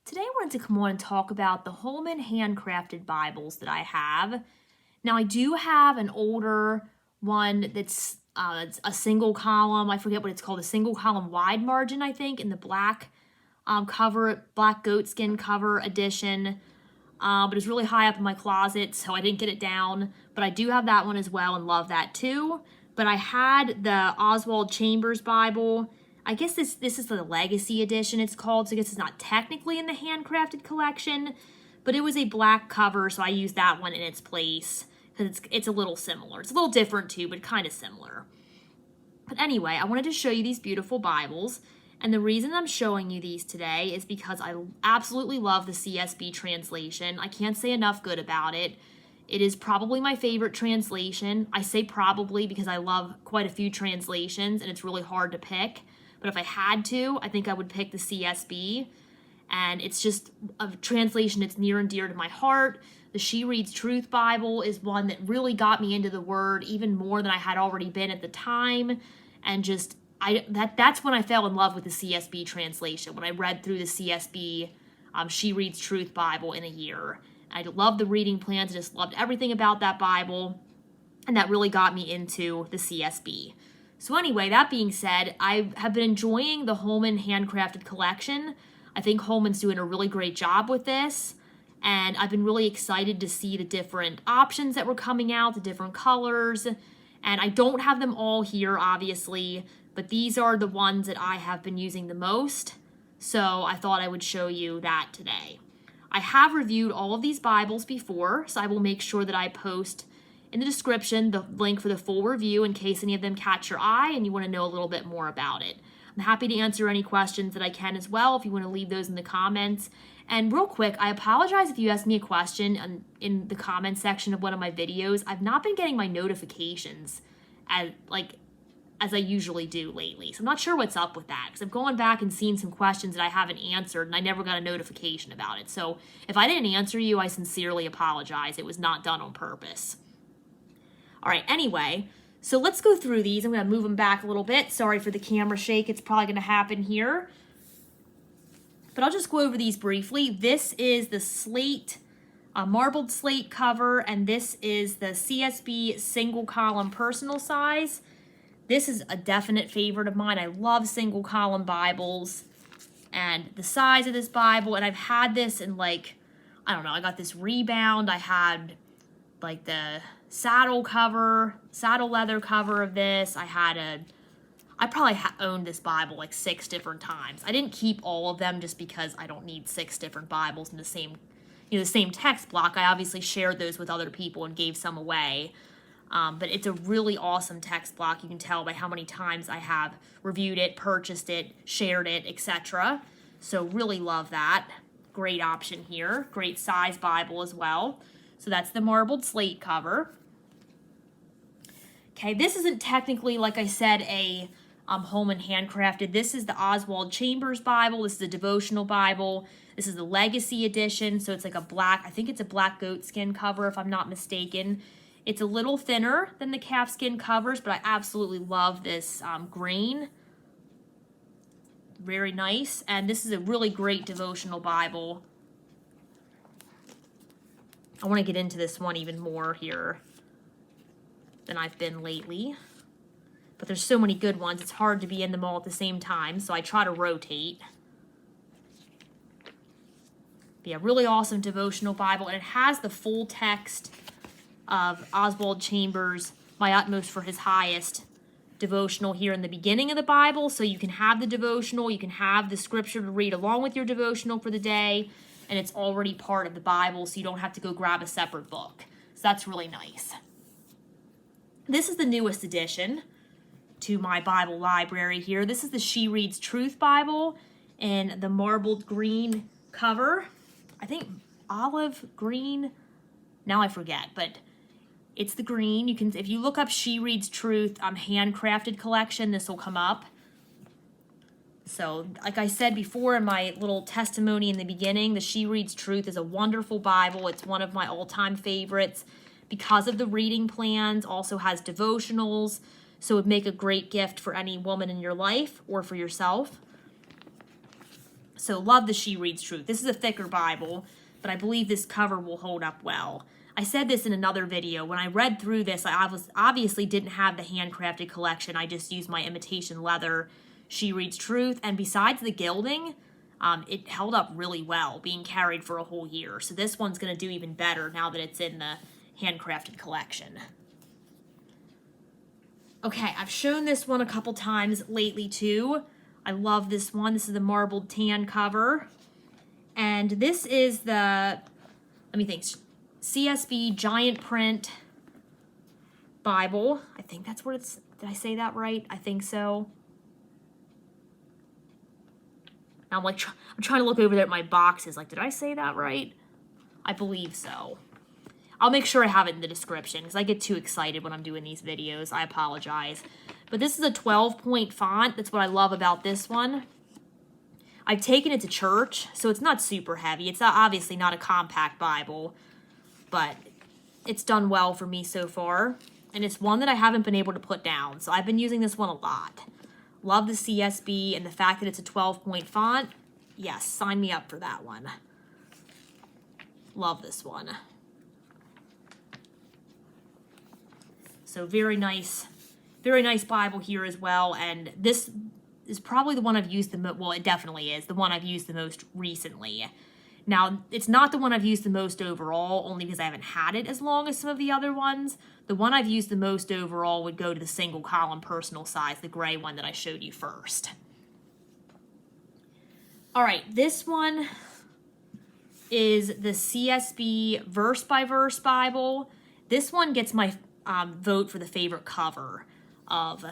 Today I wanted to come on and talk about the Holman Handcrafted Bibles that I have. Now I do have an older one that's it's a single column. I forget what it's called, a single column wide margin, I think, in the black cover, black goatskin cover edition. But it's really high up in my closet, so I didn't get it down. But I do have that one as well and love that too. But I had the Oswald Chambers Bible. I guess this is the Legacy Edition it's called, so I guess it's not technically in the Handcrafted collection, but it was a black cover, so I used that one in its place because it's a little similar. It's a little different too, but kind of similar. But anyway, I wanted to show you these beautiful Bibles, and the reason I'm showing you these today is because I absolutely love the CSB translation. I can't say enough good about it. It is probably my favorite translation. I say probably because I love quite a few translations, and it's really hard to pick. But if I had to, I think I would pick the CSB. And it's just a translation that's near and dear to my heart. The She Reads Truth Bible is one that really got me into the Word even more than I had already been at the time. And just, that's when I fell in love with the CSB translation, when I read through the CSB She Reads Truth Bible in a year. I loved the reading plans. I just loved everything about that Bible. And that really got me into the CSB. So anyway, that being said, I have been enjoying the Holman Handcrafted collection. I think Holman's doing a really great job with this, and I've been really excited to see the different options that were coming out, the different colors, and I don't have them all here, obviously, but these are the ones that I have been using the most, so I thought I would show you that today. I have reviewed all of these Bibles before, so I will make sure that I post in the description the link for the full review in case any of them catch your eye and you want to know a little bit more about it. I'm happy to answer any questions that I can as well if you want to leave those in the comments. And real quick, I apologize if you asked me a question in the comments section of one of my videos. I've not been getting my notifications as I usually do lately. So I'm not sure what's up with that because I've gone back and seen some questions that I haven't answered and I never got a notification about it. So if I didn't answer you, I sincerely apologize. It was not done on purpose. All right, anyway, so let's go through these. I'm going to move them back a little bit. Sorry for the camera shake. It's probably going to happen here. But I'll just go over these briefly. This is the slate, marbled slate cover, and this is the CSB single column personal size. This is a definite favorite of mine. I love single column Bibles and the size of this Bible. And I've had this in I don't know, I got this Rebound. I had the saddle leather cover of this. I probably owned this Bible 6 different times. I didn't keep all of them just because I don't need 6 different Bibles in the same text block. I obviously shared those with other people and gave some away. But it's a really awesome text block. You can tell by how many times I have reviewed it, purchased it, shared it, etc. So really love that. Great option here. Great size Bible as well. So that's the marbled slate cover. Okay, this isn't technically, like I said, a Holman Handcrafted. This is the Oswald Chambers Bible. This is a devotional Bible. This is the Legacy Edition, so it's I think it's a black goatskin cover if I'm not mistaken. It's a little thinner than the calfskin covers, but I absolutely love this grain. Very nice, and this is a really great devotional Bible. I want to get into this one even more here than I've been lately. But there's so many good ones, it's hard to be in them all at the same time, so I try to rotate. But yeah, really awesome devotional Bible, and it has the full text of Oswald Chambers' My Utmost for His Highest devotional here in the beginning of the Bible, so you can have the devotional, you can have the scripture to read along with your devotional for the day, and it's already part of the Bible, so you don't have to go grab a separate book. So that's really nice. This is the newest addition to my Bible library here. This is the She Reads Truth Bible in the marbled green cover. I think olive green. Now I forget, but it's the green. You can, if you look up She Reads Truth Handcrafted collection, this will come up. So, like I said before in my little testimony in the beginning, the She Reads Truth is a wonderful Bible. It's one of my all-time favorites because of the reading plans. Also has devotionals, so it would make a great gift for any woman in your life or for yourself. So love the She Reads Truth. This is a thicker Bible, but I believe this cover will hold up well. I said this in another video. When I read through this, I obviously didn't have the Handcrafted collection. I just used my imitation leather She Reads Truth. And besides the gilding, it held up really well, being carried for a whole year. So this one's going to do even better now that it's in the Handcrafted collection. Okay, I've shown this one a couple times lately too. I love this one. This is the marbled tan cover. And this is the, let me think, CSB giant print Bible. I think that's what it's, did I say that right? I think so. Now I'm like, I'm trying to look over there at my boxes. Like, did I say that right? I believe so. I'll make sure I have it in the description because I get too excited when I'm doing these videos. I apologize. But this is a 12-point font. That's what I love about this one. I've taken it to church, so it's not super heavy. It's obviously not a compact Bible, but it's done well for me so far. And it's one that I haven't been able to put down, so I've been using this one a lot. Love the CSB and the fact that it's a 12-point font. Yes, sign me up for that one. Love this one. So very nice Bible here as well. And this is probably the one I've used the most. Well, it definitely is the one I've used the most recently. Now, it's not the one I've used the most overall, only because I haven't had it as long as some of the other ones. The one I've used the most overall would go to the single column personal size, the gray one that I showed you first. All right, this one is the CSB verse by verse Bible. This one gets my vote for the favorite cover of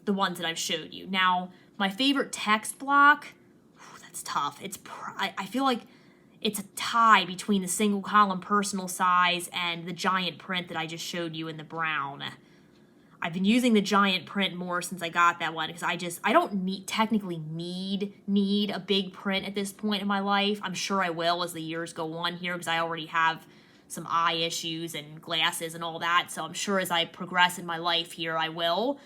the ones that I've showed you. Now, my favorite text block, that's tough. I feel like it's a tie between the single column personal size and the giant print that I just showed you in the brown. I've been using the giant print more since I got that one because I don't technically need a big print at this point in my life. I'm sure I will as the years go on here because I already have some eye issues and glasses and all that. So I'm sure as I progress in my life here, I will.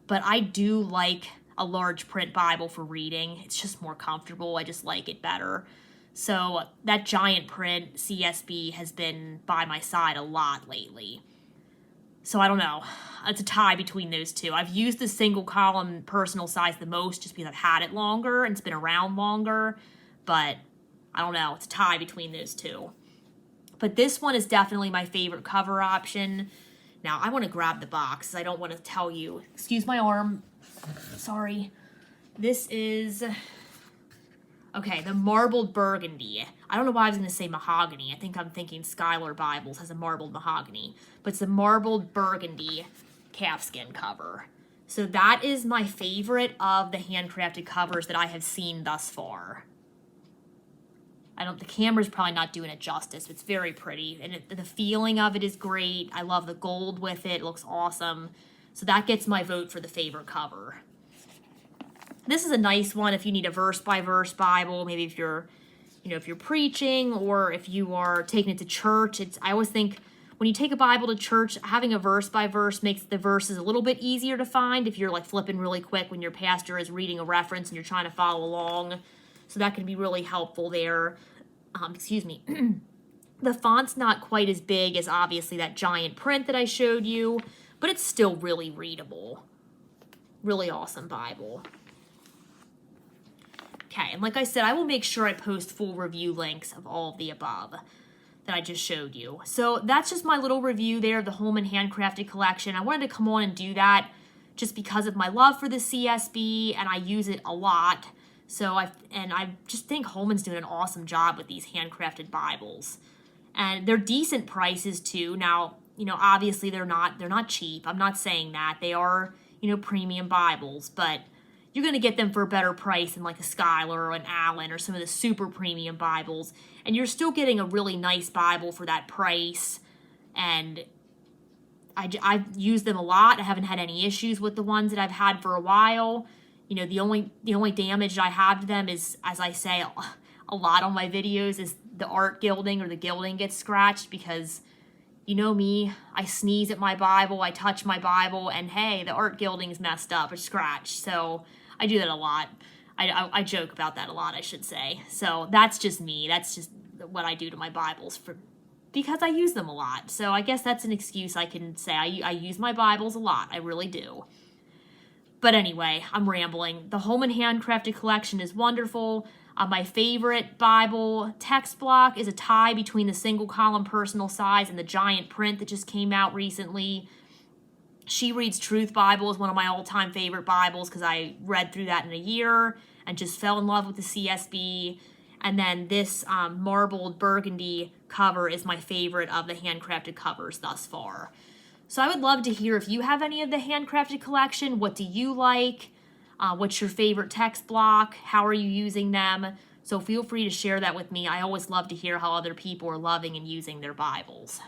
But I do like a large print Bible for reading. It's just more comfortable. I just like it better. So that giant print CSB has been by my side a lot lately. So I don't know. It's a tie between those two. I've used the single column personal size the most just because I've had it longer and it's been around longer. But I don't know. It's a tie between those two. But this one is definitely my favorite cover option. Now, I want to grab the box. I don't want to tell you. Excuse my arm. Sorry. This is, okay, the marbled burgundy. I don't know why I was going to say mahogany. I think I'm thinking Skylar Bibles has a marbled mahogany. But it's the marbled burgundy calfskin cover. So that is my favorite of the handcrafted covers that I have seen thus far. The camera's probably not doing it justice. It's very pretty. And the feeling of it is great. I love the gold with it. It looks awesome. So that gets my vote for the favorite cover. This is a nice one if you need a verse-by-verse Bible. Maybe if you're preaching or if you are taking it to church. I always think when you take a Bible to church, having a verse-by-verse makes the verses a little bit easier to find if you're like flipping really quick when your pastor is reading a reference and you're trying to follow along. So that can be really helpful there. Excuse me. The font's not quite as big as obviously that giant print that I showed you, but it's still really readable. Really awesome Bible. Okay, and like I said, I will make sure I post full review links of all of the above that I just showed you. So that's just my little review there of the Holman Handcrafted collection. I wanted to come on and do that just because of my love for the CSB, and I use it a lot. So I just think Holman's doing an awesome job with these handcrafted Bibles. And they're decent prices too. Now, obviously they're not cheap. I'm not saying that. They are, premium Bibles, but you're going to get them for a better price than like a Skylar or an Allen or some of the super premium Bibles. And you're still getting a really nice Bible for that price. And I've used them a lot. I haven't had any issues with the ones that I've had for a while. The only damage I have to them is, as I say a lot on my videos, is the art gilding or the gilding gets scratched because, me, I sneeze at my Bible, I touch my Bible, and hey, the art gilding's messed up, it's scratched. So I do that a lot. I joke about that a lot, I should say. So that's just me. That's just what I do to my Bibles because I use them a lot. So I guess that's an excuse I can say. I use my Bibles a lot. I really do. But anyway, I'm rambling. The Holman Handcrafted collection is wonderful. My favorite Bible text block is a tie between the single column personal size and the giant print that just came out recently. She Reads Truth Bible is one of my all-time favorite Bibles because I read through that in a year and just fell in love with the CSB. And then this marbled burgundy cover is my favorite of the handcrafted covers thus far. So I would love to hear if you have any of the handcrafted collection. What do you like? What's your favorite text block? How are you using them? So feel free to share that with me. I always love to hear how other people are loving and using their Bibles.